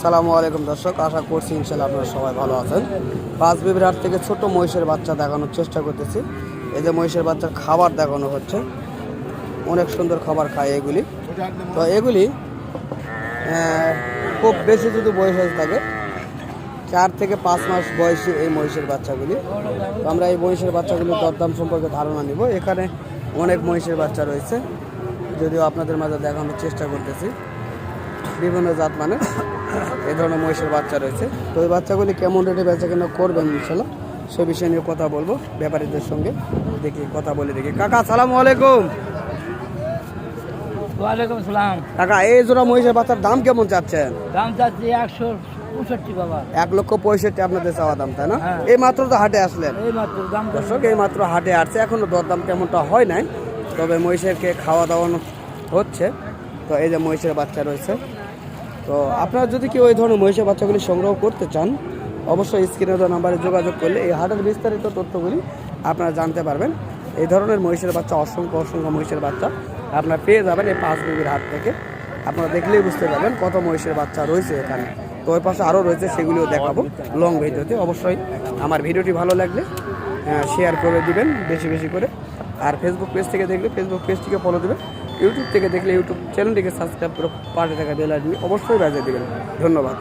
সালামু আলাইকুম দর্শক, আশা করছি ইনশাল্লাহ আপনারা সবাই ভালো আছেন। পাঁচ বিবির হাট থেকে ছোট মহিষের বাচ্চা দেখানোর চেষ্টা করতেছি। এই যে মহিষের বাচ্চার খাবার দেখানো হচ্ছে, অনেক সুন্দর খাবার খায় এগুলি। তো এগুলি খুব বেশি যদি বয়স হয়ে থাকে 4 থেকে 5 মাস বয়সী এই মহিষের বাচ্চাগুলি। তো আমরা এই মহিষের বাচ্চাগুলির দরদাম সম্পর্কে ধারণা নিব। এখানে অনেক মহিষের বাচ্চা রয়েছে, যদিও আপনাদের মাঝে দেখানোর চেষ্টা করতেছি। বিভিন্ন জাত মানে এই ধরনের মহিষের বাচ্চা রয়েছে। তো এই বাচ্চাগুলি কেমন রেটে বেচা কেনা করবেন ইনশাল্লাহ সে বিষয় নিয়ে কথা বলবো ব্যাপারীদের সঙ্গে। দেখি কথা বলে দেখি। কাকা আসসালামু আলাইকুম। ওয়ালাইকুম সালাম। কাকা, এই জোড়া মহিষের বাচ্চার দাম কেমন চাচ্ছেন? দাম চাচ্ছি 165 বাবা। 1,65,000 আপনাদের চাওয়া দাম, তাই না? হ্যাঁ। এই মাত্র তো হাটে আসলেন এই মাত্র দাম দর্শক, এই মাত্র হাটে আসছে, এখনো দরদাম তেমনটা হয় নাই, তবে মহিষেরকে খাওয়া দাওয়ানো হচ্ছে। তো এই যে মহিষের বাচ্চা রয়েছে। তো আপনারা যদি কেউ এই ধরনের মহিষের বাচ্চাগুলি সংগ্রহ করতে চান, অবশ্যই স্ক্রিনে দেওয়া নাম্বারে যোগাযোগ করলে এই হাটের বিস্তারিত তথ্যগুলি আপনারা জানতে পারবেন। এই ধরনের মহিষের বাচ্চা, অসংখ্য মহিষের বাচ্চা আপনারা পেয়ে যাবেন এই পাঁচ বিবির হাট থেকে। আপনারা দেখলেই বুঝতে পারবেন কত মহিষের বাচ্চা রয়েছে এখানে। তো ওই পাশে আরও রয়েছে, সেগুলিও দেখাবো লং ভিডিওতে। অবশ্যই আমার ভিডিওটি ভালো লাগলে শেয়ার করে দিবেন বেশি বেশি করে। আর ফেসবুক পেজ থেকে দেখলে ফেসবুক পেজটিকে ফলো দেবেন, ইউটিউব থেকে দেখলে ইউটিউব চ্যানেলটিকে সাবস্ক্রাইব করে পাশে থাকা বেল আইকনটি অবশ্যই বাজিয়ে দেবেন। ধন্যবাদ।